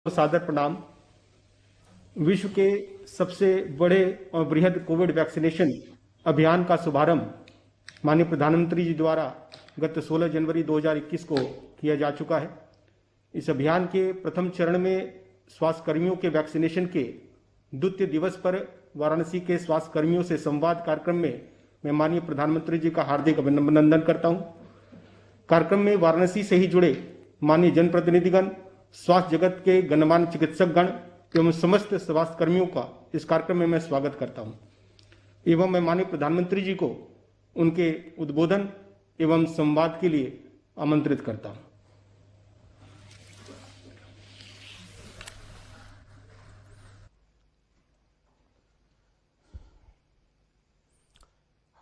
सादर प्रणाम। विश्व के सबसे बड़े और बृहद कोविड वैक्सीनेशन अभियान का शुभारंभ माननीय प्रधानमंत्री जी द्वारा गत 16 जनवरी 2021 को किया जा चुका है। इस अभियान के प्रथम चरण में स्वास्थ्य कर्मियों के वैक्सीनेशन के द्वितीय दिवस पर वाराणसी के स्वास्थ्य कर्मियों से संवाद कार्यक्रम में मैं माननीय प्रधानमंत्री जी का हार्दिक अभिनंदन करता हूं। कार्यक्रम में वाराणसी से ही जुड़े माननीय जनप्रतिनिधिगण, स्वास्थ्य जगत के गणमान्य चिकित्सकगण एवं समस्त स्वास्थ्य कर्मियों का इस कार्यक्रम में मैं स्वागत करता हूं एवं मैं माननीय प्रधानमंत्री जी को उनके उद्बोधन एवं संवाद के लिए आमंत्रित करता हूं।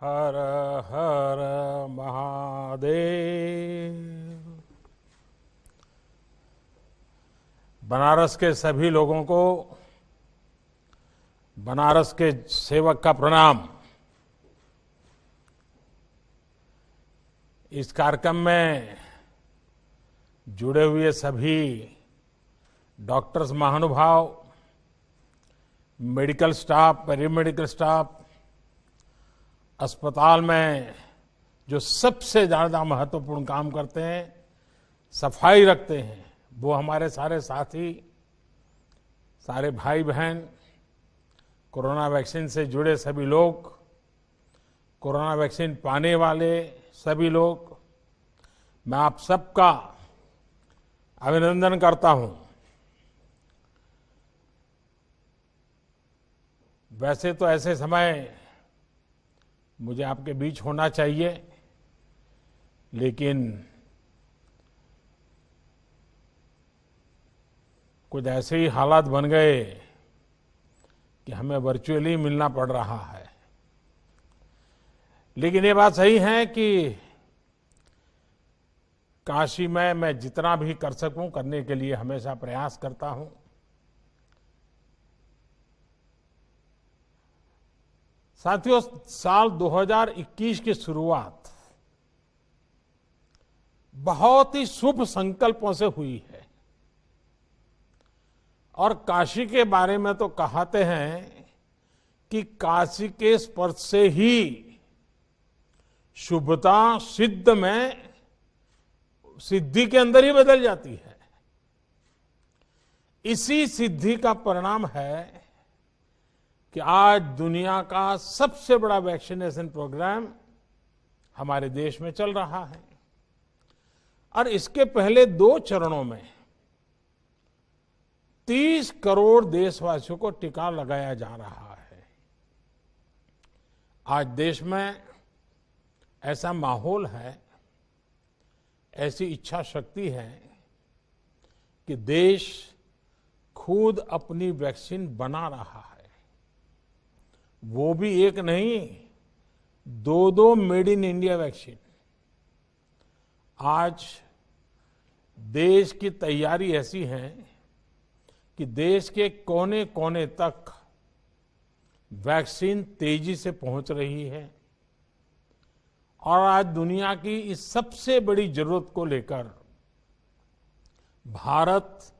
हर हर महादेव। बनारस के सभी लोगों को बनारस के सेवक का प्रणाम। इस कार्यक्रम में जुड़े हुए सभी डॉक्टर्स महानुभाव, मेडिकल स्टाफ, पैरामेडिकल स्टाफ, अस्पताल में जो सबसे ज्यादा महत्वपूर्ण काम करते हैं, सफाई रखते हैं, वो हमारे सारे साथी, सारे भाई बहन, कोरोना वैक्सीन से जुड़े सभी लोग, कोरोना वैक्सीन पाने वाले सभी लोग, मैं आप सबका अभिनंदन करता हूं। वैसे तो ऐसे समय मुझे आपके बीच होना चाहिए, लेकिन कुछ ऐसे ही हालात बन गए कि हमें वर्चुअली मिलना पड़ रहा है। लेकिन ये बात सही है कि काशी में मैं जितना भी कर सकूं करने के लिए हमेशा प्रयास करता हूं। साथियों, साल 2021 की शुरुआत बहुत ही शुभ संकल्पों से हुई है और काशी के बारे में तो कहते हैं कि काशी के स्पर्श से ही शुभता सिद्धि के अंदर ही बदल जाती है। इसी सिद्धि का परिणाम है कि आज दुनिया का सबसे बड़ा वैक्सीनेशन प्रोग्राम हमारे देश में चल रहा है और इसके पहले 2 चरणों में 30 करोड़ देशवासियों को टीका लगाया जा रहा है। आज देश में ऐसा माहौल है, ऐसी इच्छा शक्ति है कि देश खुद अपनी वैक्सीन बना रहा है। वो भी एक नहीं, 2 मेड इन इंडिया वैक्सीन। आज देश की तैयारी ऐसी है कि देश के कोने कोने तक वैक्सीन तेजी से पहुंच रही है और आज दुनिया की इस सबसे बड़ी जरूरत को लेकर भारत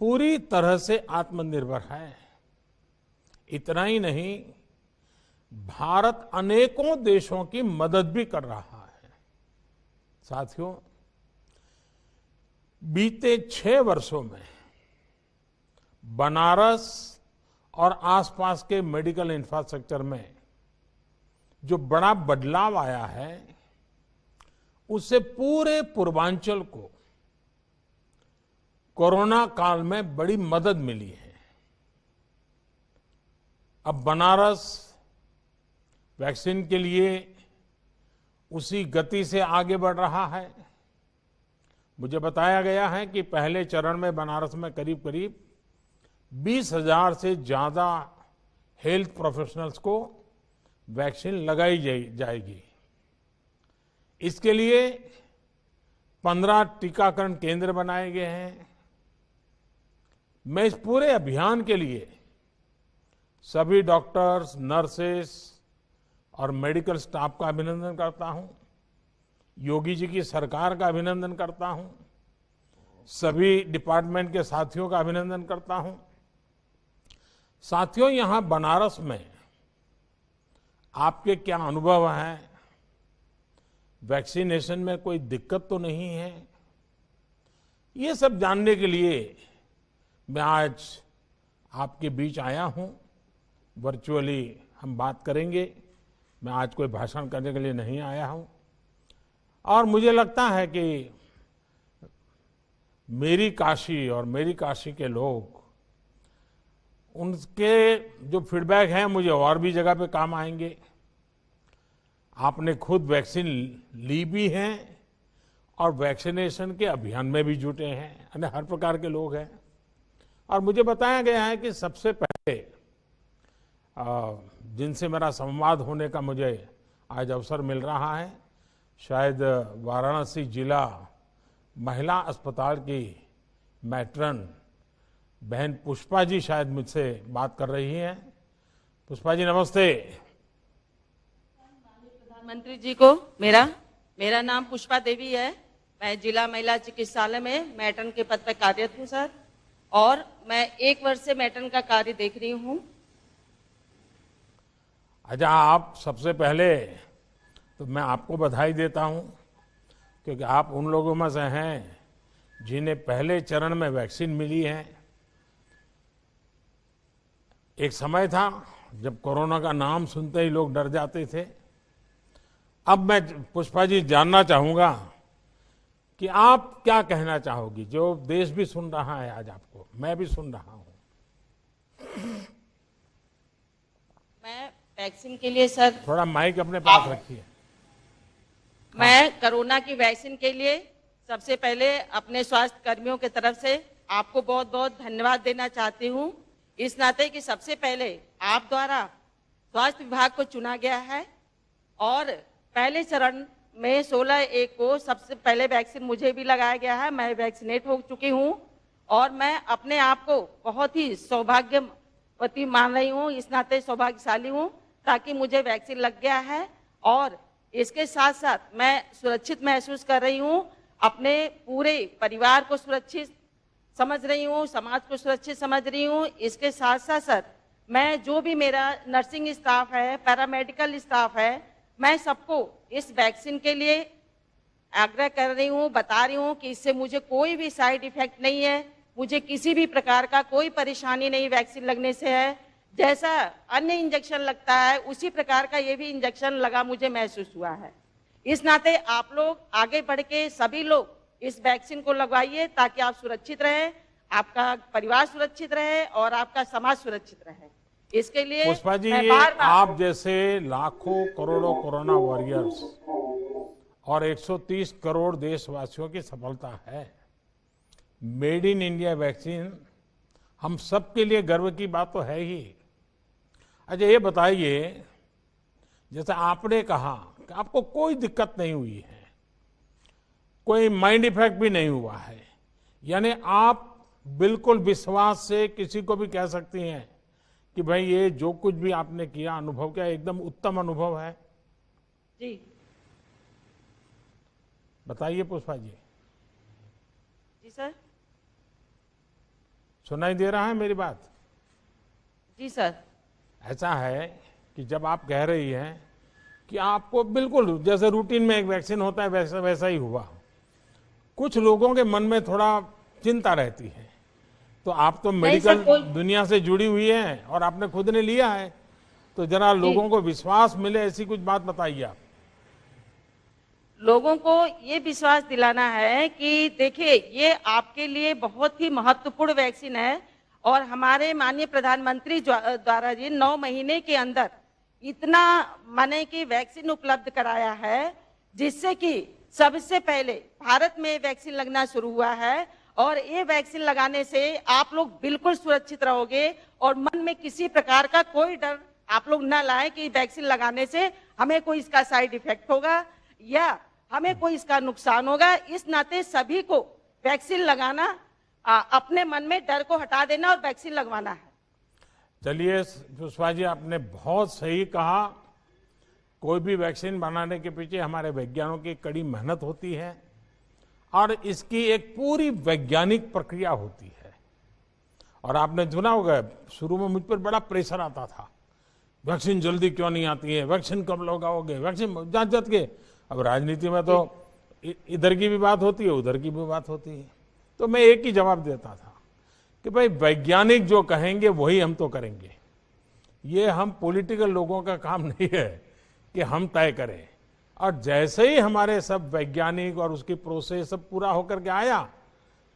पूरी तरह से आत्मनिर्भर है। इतना ही नहीं, भारत अनेकों देशों की मदद भी कर रहा है। साथियों, बीते 6 वर्षों में बनारस और आसपास के मेडिकल इंफ्रास्ट्रक्चर में जो बड़ा बदलाव आया है, उससे पूरे पूर्वांचल को कोरोना काल में बड़ी मदद मिली है। अब बनारस वैक्सीन के लिए उसी गति से आगे बढ़ रहा है। मुझे बताया गया है कि पहले चरण में बनारस में करीब करीब 20,000 से ज्यादा हेल्थ प्रोफेशनल्स को वैक्सीन लगाई जाएगी। इसके लिए 15 टीकाकरण केंद्र बनाए गए हैं। मैं इस पूरे अभियान के लिए सभी डॉक्टर्स, नर्सेस और मेडिकल स्टाफ का अभिनंदन करता हूं। योगी जी की सरकार का अभिनंदन करता हूं सभी डिपार्टमेंट के साथियों का अभिनंदन करता हूं। साथियों, यहां बनारस में आपके क्या अनुभव हैं? वैक्सीनेशन में कोई दिक्कत तो नहीं है? ये सब जानने के लिए मैं आज आपके बीच आया हूं। वर्चुअली हम बात करेंगे। मैं आज कोई भाषण करने के लिए नहीं आया हूं। और मुझे लगता है कि मेरी काशी और मेरी काशी के लोग, उनके जो फीडबैक हैं मुझे और भी जगह पे काम आएंगे। आपने खुद वैक्सीन ली भी है और वैक्सीनेशन के अभियान में भी जुटे हैं, यानी हर प्रकार के लोग हैं। और मुझे बताया गया है कि सबसे पहले जिनसे मेरा संवाद होने का मुझे आज अवसर मिल रहा है, शायद वाराणसी जिला महिला अस्पताल की मैट्रन बहन पुष्पा जी शायद मुझसे बात कर रही हैं। पुष्पा जी, नमस्ते। प्रधानमंत्री जी को मेरा नाम पुष्पा देवी है। मैं जिला महिला चिकित्सालय में मैट्रन के पद पर कार्यरत हूँ सर, और मैं 1 वर्ष से मैट्रन का कार्य देख रही हूँ। अच्छा, आप सबसे पहले तो मैं आपको बधाई देता हूं, क्योंकि आप उन लोगों में से हैं जिन्हें पहले चरण में वैक्सीन मिली है। एक समय था जब कोरोना का नाम सुनते ही लोग डर जाते थे। अब मैं पुष्पा जी जानना चाहूंगा कि आप क्या कहना चाहोगी, जो देश भी सुन रहा है आज आपको, मैं भी सुन रहा हूं। मैं वैक्सीन के लिए सर, थोड़ा माइक अपने पास रखिए। मैं कोरोना की वैक्सीन के लिए सबसे पहले अपने स्वास्थ्य कर्मियों की तरफ से आपको बहुत बहुत धन्यवाद देना चाहती हूँ, इस नाते कि सबसे पहले आप द्वारा स्वास्थ्य विभाग को चुना गया है और पहले चरण में 16/1 को सबसे पहले वैक्सीन मुझे भी लगाया गया है। मैं वैक्सीनेट हो चुकी हूँ और मैं अपने आप को बहुत ही सौभाग्यवती मान रही हूँ, इस नाते सौभाग्यशाली हूँ ताकि मुझे वैक्सीन लग गया है। और इसके साथ साथ मैं सुरक्षित महसूस कर रही हूँ, अपने पूरे परिवार को सुरक्षित समझ रही हूँ, समाज को सुरक्षित समझ रही हूँ। इसके साथ साथ सर, मैं जो भी मेरा नर्सिंग स्टाफ है, पैरामेडिकल स्टाफ है, मैं सबको इस वैक्सीन के लिए आग्रह कर रही हूँ, बता रही हूँ कि इससे मुझे कोई भी साइड इफेक्ट नहीं है, मुझे किसी भी प्रकार का कोई परेशानी नहीं वैक्सीन लगने से है। जैसा अन्य इंजेक्शन लगता है उसी प्रकार का ये भी इंजेक्शन लगा मुझे महसूस हुआ है। इस नाते आप लोग आगे बढ़ के सभी लोग इस वैक्सीन को लगवाइए ताकि आप सुरक्षित रहें, आपका परिवार सुरक्षित रहे और आपका समाज सुरक्षित रहे। इसके लिए पुष्पा जी, ये आप जैसे लाखों करोड़ों कोरोना वॉरियर्स और 130 करोड़ देशवासियों की सफलता है। मेड इन इंडिया वैक्सीन हम सबके लिए गर्व की बात तो है ही। अच्छा, ये बताइए, जैसे आपने कहा कि आपको कोई दिक्कत नहीं हुई है, कोई माइंड इफेक्ट भी नहीं हुआ है, यानी आप बिल्कुल विश्वास से किसी को भी कह सकती हैं कि भाई ये जो कुछ भी आपने किया, अनुभव किया, एकदम उत्तम अनुभव है। जी बताइए पुष्पा जी। जी सर, सुनाई दे रहा है मेरी बात? जी सर। ऐसा है कि जब आप कह रही हैं कि आपको बिल्कुल जैसे रूटीन में एक वैक्सीन होता है वैसा वैसा ही हुआ, कुछ लोगों के मन में थोड़ा चिंता रहती है। तो आप तो मेडिकल दुनिया से जुड़ी हुई हैं और आपने खुद ने लिया है, तो जरा लोगों को विश्वास मिले ऐसी कुछ बात बताइए आप। लोगों को ये विश्वास दिलाना है कि देखिए, ये आपके लिए बहुत ही महत्वपूर्ण वैक्सीन है और हमारे माननीय प्रधानमंत्री द्वारा जी 9 महीने के अंदर इतना माने कि वैक्सीन उपलब्ध कराया है, जिससे कि सबसे पहले भारत में वैक्सीन लगना शुरू हुआ है। और ये वैक्सीन लगाने से आप लोग बिल्कुल सुरक्षित रहोगे और मन में किसी प्रकार का कोई डर आप लोग ना लाए कि वैक्सीन लगाने से हमें कोई इसका साइड इफेक्ट होगा या हमें कोई इसका नुकसान होगा। इस नाते सभी को वैक्सीन लगाना, अपने मन में डर को हटा देना और वैक्सीन लगवाना है। चलिए पुष्पा जी, आपने बहुत सही कहा। कोई भी वैक्सीन बनाने के पीछे हमारे वैज्ञानिकों की कड़ी मेहनत होती है और इसकी एक पूरी वैज्ञानिक प्रक्रिया होती है। और आपने सुना होगा, शुरू में मुझ पर बड़ा प्रेशर आता था, वैक्सीन जल्दी क्यों नहीं आती है, वैक्सीन कब लगाओगे, वैक्सीन जांच जांच के। अब राजनीति में तो इधर की भी बात होती है, उधर की भी बात होती है। तो मैं एक ही जवाब देता था कि भाई वैज्ञानिक जो कहेंगे वही हम तो करेंगे। ये हम पॉलिटिकल लोगों का काम नहीं है कि हम तय करें। और जैसे ही हमारे सब वैज्ञानिक और उसकी प्रोसेस सब पूरा होकर के आया,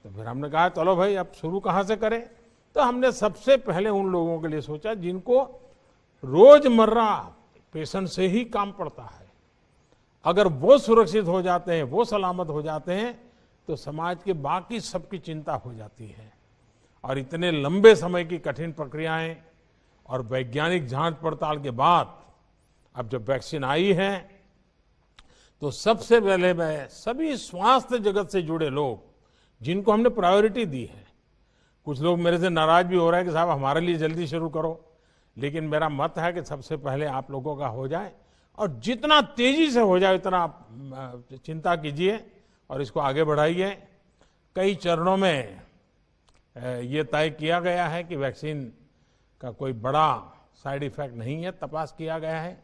तो फिर हमने कहा चलो भाई अब शुरू कहाँ से करें। तो हमने सबसे पहले उन लोगों के लिए सोचा जिनको रोजमर्रा पेशेंट से ही काम पड़ता है। अगर वो सुरक्षित हो जाते हैं, वो सलामत हो जाते हैं, तो समाज के बाकी सबकी चिंता हो जाती है। और इतने लंबे समय की कठिन प्रक्रियाएं और वैज्ञानिक जांच पड़ताल के बाद अब जब वैक्सीन आई है, तो सबसे पहले मैं सभी स्वास्थ्य जगत से जुड़े लोग जिनको हमने प्रायोरिटी दी है, कुछ लोग मेरे से नाराज भी हो रहे हैं कि साहब हमारे लिए जल्दी शुरू करो, लेकिन मेरा मत है कि सबसे पहले आप लोगों का हो जाए, और जितना तेजी से हो जाए उतना आप चिंता कीजिए और इसको आगे बढ़ाइए। कई चरणों में ये तय किया गया है कि वैक्सीन का कोई बड़ा साइड इफेक्ट नहीं है, तपास किया गया है।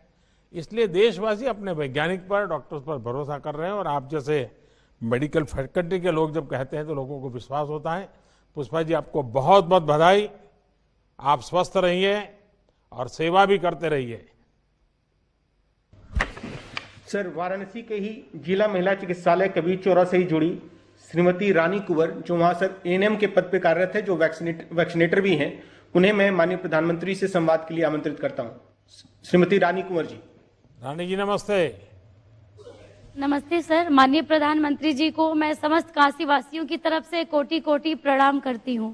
इसलिए देशवासी अपने वैज्ञानिक पर, डॉक्टर्स पर भरोसा कर रहे हैं। और आप जैसे मेडिकल फैकल्टी के लोग जब कहते हैं तो लोगों को विश्वास होता है। पुष्पा जी, आपको बहुत बहुत बधाई। आप स्वस्थ रहिए और सेवा भी करते रहिए। सर, वाराणसी के ही जिला महिला चिकित्सालय कबीर चौरा से ही जुड़ी श्रीमती रानी कुंवर, जो वहां सर एएनएम के पद पे कार्यरत है, जो वैक्सीनेटर भी हैं, उन्हें मैं माननीय प्रधानमंत्री से संवाद के लिए आमंत्रित करता हूं। श्रीमती रानी कुंवर जी। रानी जी नमस्ते। नमस्ते सर। माननीय प्रधानमंत्री जी को मैं समस्त काशी वासियों की तरफ से कोटि कोटि प्रणाम करती हूँ।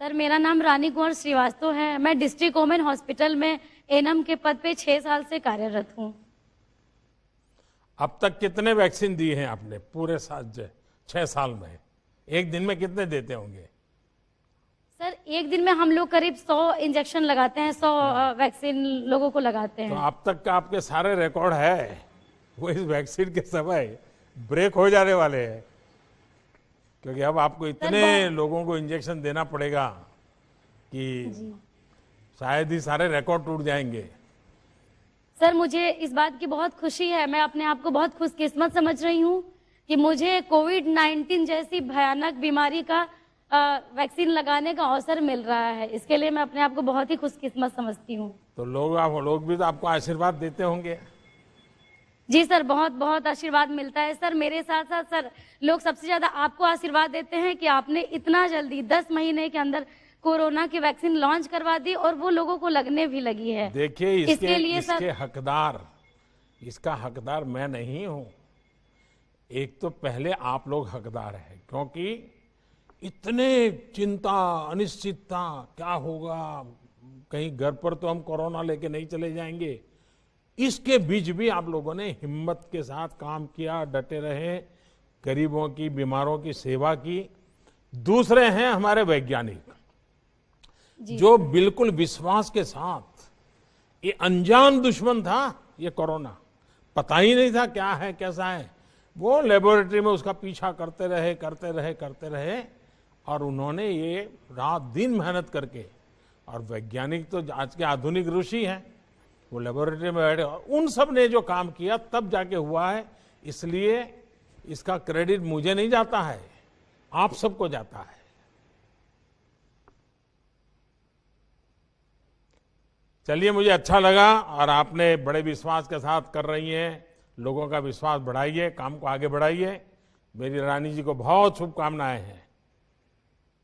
सर, मेरा नाम रानी कुंवर श्रीवास्तव है। मैं डिस्ट्रिक्ट वुमेन हॉस्पिटल में एएनएम के पद पे 6 साल से कार्यरत हूँ। अब तक कितने वैक्सीन दिए हैं आपने पूरे 6 साल में? एक दिन में कितने देते होंगे? सर, एक दिन में हम लोग करीब 100 इंजेक्शन लगाते हैं, 100 वैक्सीन लोगों को लगाते हैं। तो अब तक का आपके सारे रिकॉर्ड है वो इस वैक्सीन के समय ब्रेक हो जाने वाले हैं, क्योंकि अब आपको इतने लोगों को इंजेक्शन देना पड़ेगा कि शायद ही सारे रिकॉर्ड टूट जाएंगे। सर, मुझे इस बात की बहुत खुशी है। मैं अपने आप को बहुत खुशकिस्मत समझ रही हूँ कि मुझे कोविड-19 जैसी भयानक बीमारी का वैक्सीन लगाने का अवसर मिल रहा है। इसके लिए मैं अपने आप को बहुत ही खुशकिस्मत समझती हूँ। तो लोग भी तो आपको आशीर्वाद देते होंगे। जी सर, बहुत बहुत आशीर्वाद मिलता है सर। मेरे साथ साथ सर, लोग सबसे ज्यादा आपको आशीर्वाद देते हैं कि आपने इतना जल्दी 10 महीने के अंदर कोरोना की वैक्सीन लॉन्च करवा दी और वो लोगों को लगने भी लगी है। देखिए, इसके इसका हकदार मैं नहीं हूं। एक तो पहले आप लोग हकदार हैं, क्योंकि इतने चिंता, अनिश्चितता, क्या होगा, कहीं घर पर तो हम कोरोना लेके नहीं चले जाएंगे। इसके बीच भी आप लोगों ने हिम्मत के साथ काम किया, डटे रहे, गरीबों की, बीमारों की सेवा की। दूसरे हैं हमारे वैज्ञानिक, जो बिल्कुल विश्वास के साथ, ये अनजान दुश्मन था ये कोरोना, पता ही नहीं था क्या है कैसा है, वो लेबोरेटरी में उसका पीछा करते रहे और उन्होंने ये रात दिन मेहनत करके, और वैज्ञानिक तो आज के आधुनिक ऋषि हैं, वो लेबोरेटरी में बैठे, और उन सब ने जो काम किया तब जाके हुआ है। इसलिए इसका क्रेडिट मुझे नहीं जाता है, आप सबको जाता है। चलिए, मुझे अच्छा लगा और आपने बड़े विश्वास के साथ कर रही हैं। लोगों का विश्वास बढ़ाइए, काम को आगे बढ़ाइए। मेरी रानी जी को बहुत शुभकामनाएं हैं।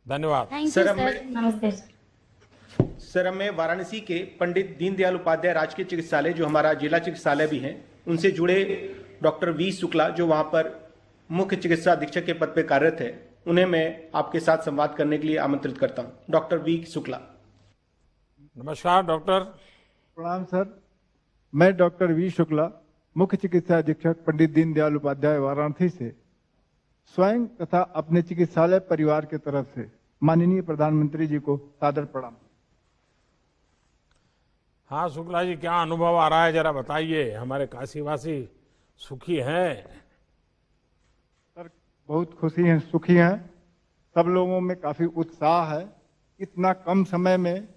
धन्यवाद। Thank you sir. नमस्ते सर, मैं वाराणसी के पंडित दीनदयाल उपाध्याय राजकीय चिकित्सालय, जो हमारा जिला चिकित्सालय भी है, उनसे जुड़े डॉक्टर वी शुक्ला, जो वहां पर मुख्य चिकित्सा अधीक्षक के पद पर कार्यरत है, उन्हें मैं आपके साथ संवाद करने के लिए आमंत्रित करता हूं। Doctor V Shukla. नमस्कार डॉक्टर। प्रणाम सर। मैं डॉक्टर वी शुक्ला, मुख्य चिकित्सा अधीक्षक पंडित दीनदयाल उपाध्याय वाराणसी से स्वयं तथा अपने चिकित्सालय परिवार के तरफ से माननीय प्रधानमंत्री जी को सादर प्रणाम। हाँ शुक्ला जी, क्या अनुभव आ रहा है, जरा बताइए। हमारे काशीवासी सुखी हैं? सर, बहुत खुशी हैं, सुखी हैं। सब लोगों में काफी उत्साह है। इतना कम समय में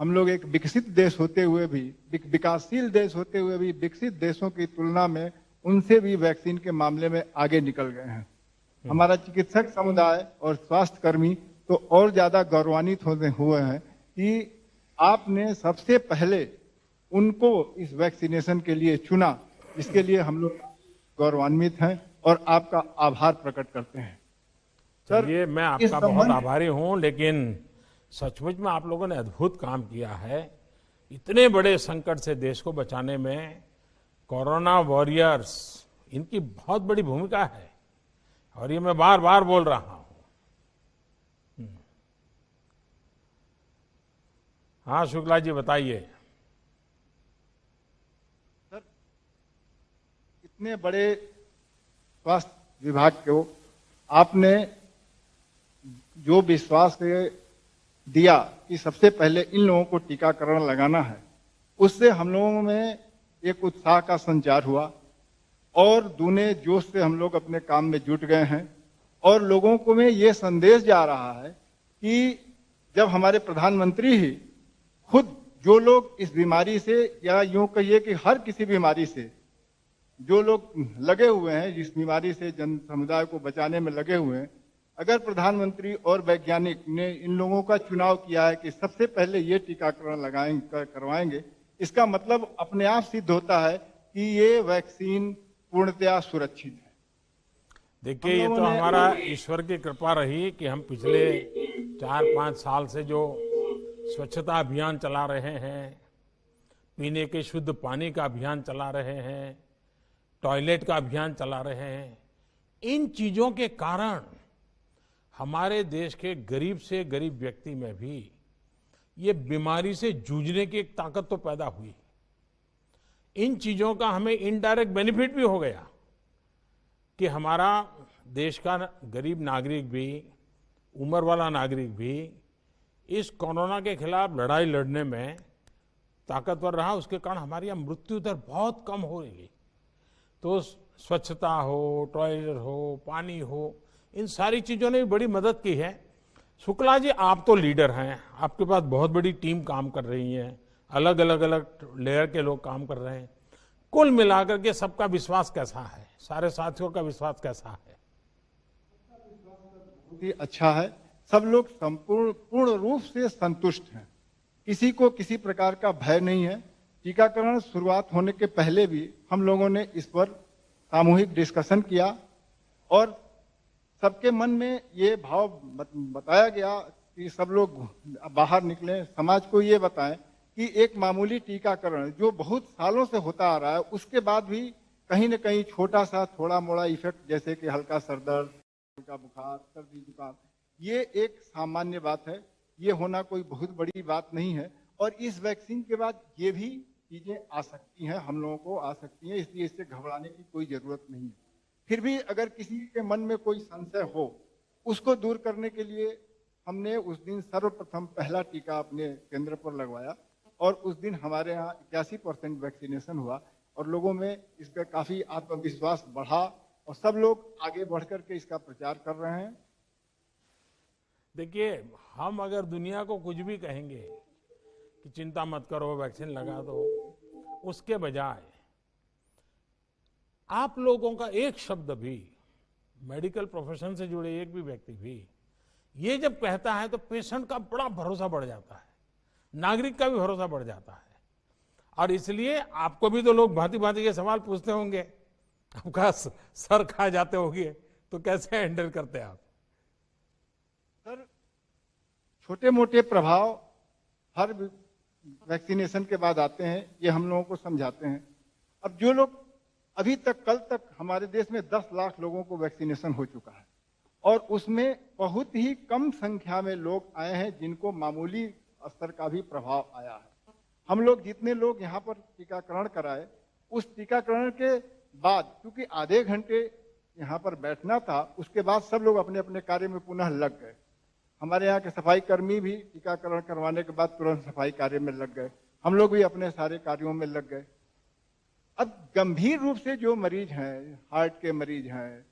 हम लोग एक विकसित देश होते हुए भी, विकासशील देश होते हुए भी विकसित देशों की तुलना में उनसे भी वैक्सीन के मामले में आगे निकल गए हैं। हमारा चिकित्सक समुदाय और स्वास्थ्य कर्मी तो और ज्यादा गौरवान्वित होते हुए हैं कि आपने सबसे पहले उनको इस वैक्सीनेशन के लिए चुना, इसके लिए हम लोग गौरवान्वित हैं और आपका आभार प्रकट करते हैं। चलिए, मैं आपका बहुत आभारी हूं, लेकिन सचमुच में आप लोगों ने अद्भुत काम किया है। इतने बड़े संकट से देश को बचाने में कोरोना वॉरियर्स, इनकी बहुत बड़ी भूमिका है और ये मैं बार बार बोल रहा हूं। हाँ शुक्ला जी, बताइए। सर, इतने बड़े स्वास्थ्य विभाग को आपने जो विश्वास दिया कि सबसे पहले इन लोगों को टीकाकरण लगाना है, उससे हम लोगों में एक उत्साह का संचार हुआ और दूने जोश से हम लोग अपने काम में जुट गए हैं। और लोगों को में ये संदेश जा रहा है कि जब हमारे प्रधानमंत्री ही खुद, जो लोग इस बीमारी से, या यूं कहिए कि हर किसी बीमारी से जो लोग लगे हुए हैं, जिस बीमारी से जन समुदाय को बचाने में लगे हुए हैं, अगर प्रधानमंत्री और वैज्ञानिक ने इन लोगों का चुनाव किया है कि सबसे पहले ये टीकाकरण करवाएंगे, इसका मतलब अपने आप सिद्ध होता है कि ये वैक्सीन पूर्णतया सुरक्षित है। देखिए, ये तो हमारा ईश्वर की कृपा रही कि हम पिछले 4-5 साल से जो स्वच्छता अभियान चला रहे हैं, पीने के शुद्ध पानी का अभियान चला रहे हैं, टॉयलेट का अभियान चला रहे हैं, इन चीजों के कारण हमारे देश के गरीब से गरीब व्यक्ति में भी ये बीमारी से जूझने की एक ताकत तो पैदा हुई। इन चीजों का हमें इनडायरेक्ट बेनिफिट भी हो गया कि हमारा देश का गरीब नागरिक भी, उम्र वाला नागरिक भी इस कोरोना के खिलाफ लड़ाई लड़ने में ताकतवर रहा। उसके कारण हमारी यहाँ मृत्यु दर बहुत कम हो रही। तो स्वच्छता हो, टॉयलेट हो, पानी हो, इन सारी चीजों ने भी बड़ी मदद की है। शुक्ला जी, आप तो लीडर हैं, आपके पास बहुत बड़ी टीम काम कर रही है, अलग अलग लेयर के लोग काम कर रहे हैं। कुल मिलाकर के सबका विश्वास कैसा है, सारे साथियों का विश्वास कैसा है? बहुत ही अच्छा है। सब लोग पूर्ण रूप से संतुष्ट हैं। किसी को किसी प्रकार का भय नहीं है। टीकाकरण शुरुआत होने के पहले भी हम लोगों ने इस पर सामूहिक डिस्कशन किया और सबके मन में ये भाव बताया गया कि सब लोग बाहर निकलें, समाज को ये बताएं कि एक मामूली टीकाकरण जो बहुत सालों से होता आ रहा है, उसके बाद भी कहीं न कहीं छोटा सा थोड़ा मोड़ा इफेक्ट, जैसे कि हल्का सर दर्द, हल्का बुखार, सर्दी जुकाम, ये एक सामान्य बात है। ये होना कोई बहुत बड़ी बात नहीं है और इस वैक्सीन के बाद ये भी चीजें आ सकती हैं, हम लोगों को आ सकती हैं, इसलिए इससे घबराने की कोई जरूरत नहीं है। फिर भी अगर किसी के मन में कोई संशय हो, उसको दूर करने के लिए हमने उस दिन सर्वप्रथम पहला टीका अपने केंद्र पर लगवाया और उस दिन हमारे यहाँ 81% वैक्सीनेशन हुआ और लोगों में इस पर काफी आत्मविश्वास बढ़ा और सब लोग आगे बढ़ करके इसका प्रचार कर रहे हैं। देखिए, हम अगर दुनिया को कुछ भी कहेंगे कि चिंता मत करो, वैक्सीन लगा दो, उसके बजाय आप लोगों का एक शब्द भी, मेडिकल प्रोफेशन से जुड़े एक भी व्यक्ति भी ये जब कहता है तो पेशेंट का बड़ा भरोसा बढ़ जाता है, नागरिक का भी भरोसा बढ़ जाता है। और इसलिए आपको भी तो लोग भांति भांति के सवाल पूछते होंगे, आपका सर खा जाते होंगे, तो कैसे हैंडल करते हैं आप? सर, छोटे मोटे प्रभाव हर वैक्सीनेशन के बाद आते हैं, ये हम लोगों को समझाते हैं। अब जो लोग अभी तक, कल तक हमारे देश में 10 लाख लोगों को वैक्सीनेशन हो चुका है और उसमें बहुत ही कम संख्या में लोग आए हैं जिनको मामूली स्तर का भी प्रभाव आया है। हम लोग जितने लोग यहाँ पर टीकाकरण कराए, उस टीकाकरण के बाद क्योंकि आधे घंटे यहाँ पर बैठना था, उसके बाद सब लोग अपने अपने कार्य में पुनः लग गए। हमारे यहाँ के सफाई कर्मी भी टीकाकरण करवाने के बाद तुरंत सफाई कार्य में लग गए, हम लोग भी अपने सारे कार्यों में लग गए। अब गंभीर रूप से जो मरीज हैं, हार्ट के मरीज हैं,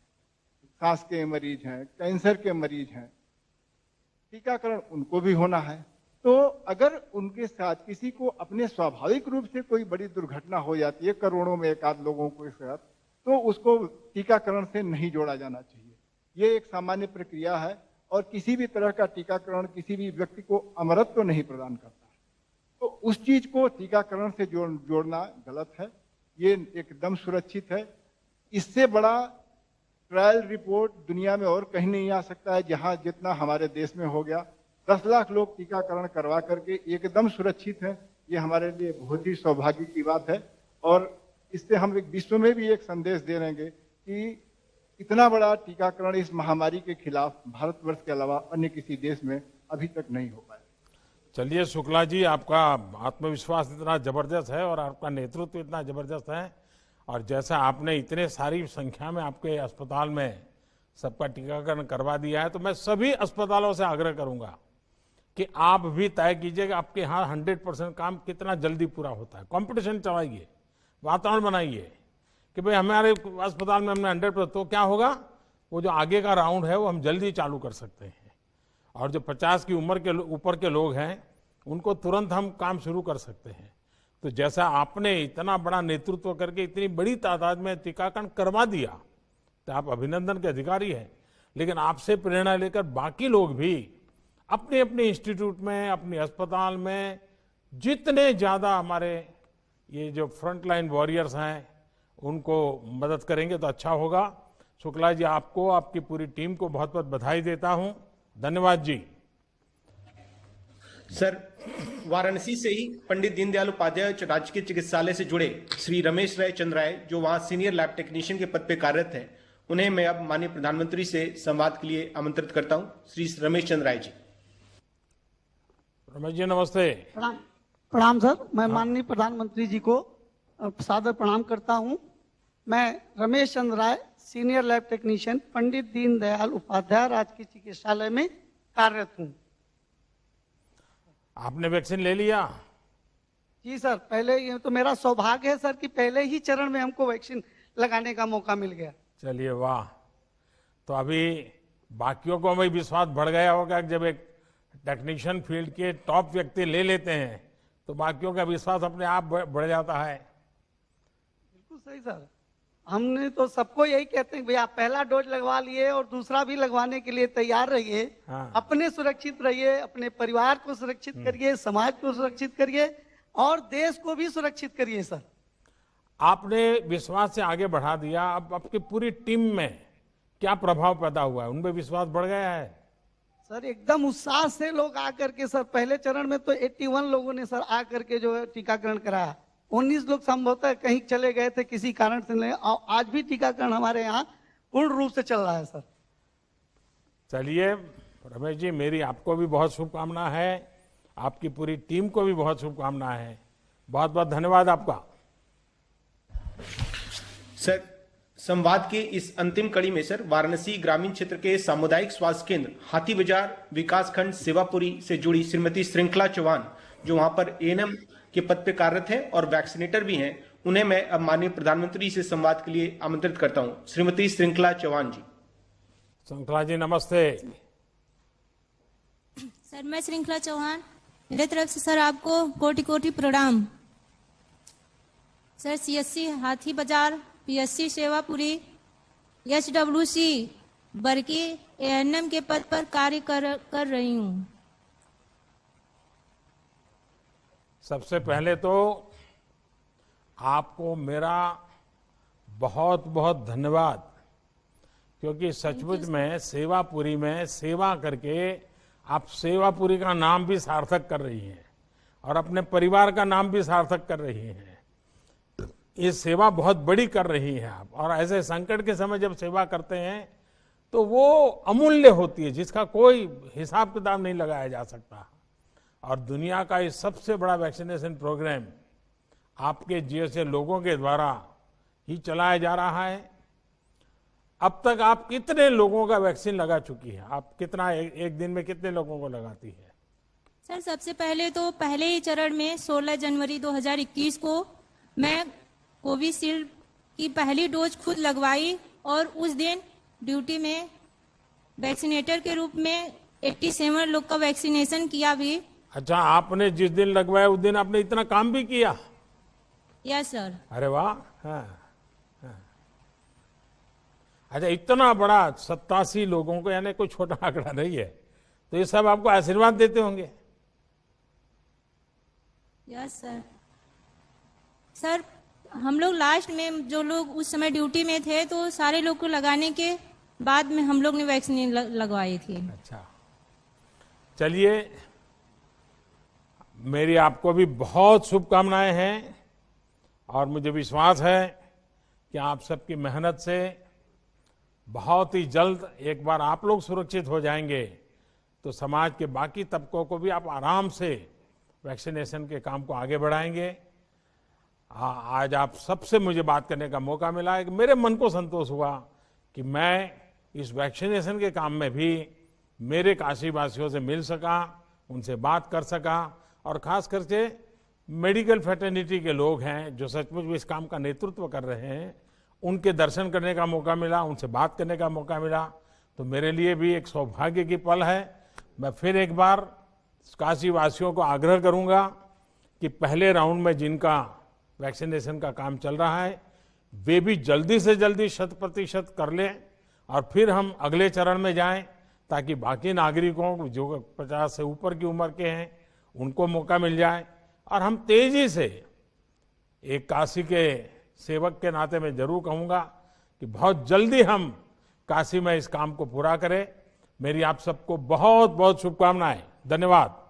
सांस के मरीज हैं, कैंसर के मरीज हैं, टीकाकरण उनको भी होना है। तो अगर उनके साथ किसी को अपने स्वाभाविक रूप से कोई बड़ी दुर्घटना हो जाती है, करोड़ों में एक आध लोगों के साथ, तो उसको टीकाकरण से नहीं जोड़ा जाना चाहिए। ये एक सामान्य प्रक्रिया है और किसी भी तरह का टीकाकरण किसी भी व्यक्ति को अमरत्व नहीं प्रदान करता है। तो उस चीज को टीकाकरण से जोड़ना गलत है, ये एकदम सुरक्षित है। इससे बड़ा ट्रायल रिपोर्ट दुनिया में और कहीं नहीं आ सकता है, जहां जितना हमारे देश में हो गया। 10 लाख लोग टीकाकरण करवा करके एकदम सुरक्षित हैं। ये हमारे लिए बहुत ही सौभाग्य की बात है और इससे हम विश्व में भी एक संदेश दे रहेंगे कि इतना बड़ा टीकाकरण इस महामारी के खिलाफ भारतवर्ष के अलावा अन्य किसी देश में अभी तक नहीं हो पाया। चलिए शुक्ला जी, आपका आत्मविश्वास इतना जबरदस्त है और आपका नेतृत्व इतना जबरदस्त है, और जैसा आपने इतने सारी संख्या में आपके अस्पताल में सबका टीकाकरण करवा दिया है, तो मैं सभी अस्पतालों से आग्रह करूंगा कि आप भी तय कीजिए कि आपके यहाँ 100% काम कितना जल्दी पूरा होता है। कंपटीशन चलाइए, वातावरण बनाइए कि भाई हमारे अस्पताल में हमने 100%, तो क्या होगा, वो जो आगे का राउंड है वो हम जल्दी चालू कर सकते हैं, और जो 50 की उम्र के ऊपर के लोग हैं उनको तुरंत हम काम शुरू कर सकते हैं। तो जैसा आपने इतना बड़ा नेतृत्व करके इतनी बड़ी तादाद में टीकाकरण करवा दिया, तो आप अभिनंदन के अधिकारी हैं। लेकिन आपसे प्रेरणा लेकर बाकी लोग भी अपने अपने इंस्टीट्यूट में, अपने अस्पताल में जितने ज़्यादा हमारे ये जो फ्रंटलाइन वॉरियर्स हैं उनको मदद करेंगे तो अच्छा होगा। शुक्ला जी, आपको, आपकी पूरी टीम को बहुत बहुत बधाई देता हूं। धन्यवाद जी। सर, वाराणसी से ही पंडित दीनदयाल उपाध्याय राजकीय चिकित्सालय से जुड़े श्री रमेश राय चंद्र राय, जो वहां सीनियर लैब टेक्नीशियन के पद पे कार्यरत हैं, उन्हें मैं अब माननीय प्रधानमंत्री से संवाद के लिए आमंत्रित करता हूं। श्री रमेश चंद्र राय जी। रमेश जी नमस्ते। प्रणाम सर, मैं माननीय प्रधानमंत्री जी को सादर प्रणाम करता हूं। मैं रमेश चंद्र राय, senior lab technician, Pandit Deendayal Upadhyay राजकीय चिकित्सालय में कार्यरत हूं। आपने वैक्सीन ले लिया? जी सर, पहले ये तो मेरा सौभाग्य है सर कि पहले ही चरण में हमको वैक्सीन लगाने का मौका मिल गया। चलिए वाह। तो अभी बाकियों को भी विश्वास बढ़ गया होगा कि जब एक टेक्नीशियन फील्ड के टॉप व्यक्ति ले लेते हैं तो बाकियों का विश्वास अपने आप बढ़ जाता है। बिल्कुल सही सर, हमने तो सबको यही कहते हैं भैया आप पहला डोज लगवा लिए और दूसरा भी लगवाने के लिए तैयार रहिए। हाँ। अपने सुरक्षित रहिए, अपने परिवार को सुरक्षित करिए, समाज को सुरक्षित करिए और देश को भी सुरक्षित करिए सर। आपने विश्वास से आगे बढ़ा दिया, अब आपकी पूरी टीम में क्या प्रभाव पैदा हुआ है? उनमें विश्वास बढ़ गया है? सर एकदम उत्साह से लोग आकर के, सर पहले चरण में तो 81 लोगों ने सर आकर के जो है टीकाकरण कराया। 19 लोग संभवतः कहीं चले गए थे किसी कारण से नहीं, आज भी टीकाकरण हमारे यहाँ पूर्ण रूप से चल रहा है सर। चलिए रमेश जी, मेरी आपको भी बहुत शुभकामना है, आपकी पूरी टीम को भी बहुत शुभकामना है। बहुत बहुत धन्यवाद आपका। सर, संवाद के इस अंतिम कड़ी में सर वाराणसी ग्रामीण क्षेत्र के सामुदायिक स्वास्थ्य केंद्र हाथी बाजार विकासखंड सेवापुरी से जुड़ी श्रीमती श्रृंखला चौहान, जो वहां पर एएनएम के पद पे कार्यरत है और वैक्सीनेटर भी हैं, उन्हें मैं अब माननीय प्रधानमंत्री से संवाद के लिए आमंत्रित करता हूं। श्रीमती श्रृंखला चौहान जी। श्रृंखला जी नमस्ते। सर मैं श्रृंखला चौहान, मेरे तरफ से सर आपको कोटि कोटि प्रणाम। सर सीएससी हाथी बाजार, पीएससी सेवापुरी, एचडब्ल्यूसी बरकी एएनएम के पद पर कार्य कर रही हूँ। सबसे पहले तो आपको मेरा बहुत बहुत धन्यवाद, क्योंकि सचमुच में सेवापुरी में सेवा करके आप सेवापुरी का नाम भी सार्थक कर रही हैं और अपने परिवार का नाम भी सार्थक कर रही हैं। ये सेवा बहुत बड़ी कर रही हैं आप, और ऐसे संकट के समय जब सेवा करते हैं तो वो अमूल्य होती है, जिसका कोई हिसाब किताब नहीं लगाया जा सकता। और दुनिया का ये सबसे बड़ा वैक्सीनेशन प्रोग्राम आपके जैसे लोगों के द्वारा ही चलाया जा रहा है। अब तक आप कितने लोगों का वैक्सीन लगा चुकी है? आप कितना एक दिन में कितने लोगों को लगाती है? सर सबसे पहले तो पहले ही चरण में 16 जनवरी 2021 को मैं कोविशील्ड की पहली डोज खुद लगवाई और उस दिन ड्यूटी में वैक्सीनेटर के रूप में 87 लोग का वैक्सीनेशन किया भी। अच्छा, आपने जिस दिन लगवाया उस दिन आपने इतना काम भी किया? Yes sir. अरे वाह। हाँ। अच्छा, इतना बड़ा 87 लोगों को, यानी कोई छोटा आंकड़ा नहीं है, तो ये सब आपको आशीर्वाद देते होंगे। Yes sir. सर हम लोग लास्ट में जो लोग उस समय ड्यूटी में थे तो सारे लोग को लगाने के बाद में हम लोग ने वैक्सीन लगवाई थी। अच्छा, चलिए, मेरी आपको भी बहुत शुभकामनाएं हैं और मुझे विश्वास है कि आप सबकी मेहनत से बहुत ही जल्द एक बार आप लोग सुरक्षित हो जाएंगे तो समाज के बाकी तबकों को भी आप आराम से वैक्सीनेशन के काम को आगे बढ़ाएंगे। आज आप सबसे मुझे बात करने का मौका मिला है कि मेरे मन को संतोष हुआ कि मैं इस वैक्सीनेशन के काम में भी मेरे काशीवासियों से मिल सका, उनसे बात कर सका, और खास करके मेडिकल फ्रेटर्निटी के लोग हैं जो सचमुच में इस काम का नेतृत्व कर रहे हैं, उनके दर्शन करने का मौका मिला, उनसे बात करने का मौका मिला, तो मेरे लिए भी एक सौभाग्य की पल है। मैं फिर एक बार काशीवासियों को आग्रह करूंगा कि पहले राउंड में जिनका वैक्सीनेशन का काम चल रहा है वे भी जल्दी से जल्दी 100% कर लें और फिर हम अगले चरण में जाएं ताकि बाकी नागरिकों जो 50 से ऊपर की उम्र के हैं उनको मौका मिल जाए और हम तेजी से, एक काशी के सेवक के नाते मैं जरूर कहूंगा कि बहुत जल्दी हम काशी में इस काम को पूरा करें। मेरी आप सबको बहुत बहुत शुभकामनाएं। धन्यवाद।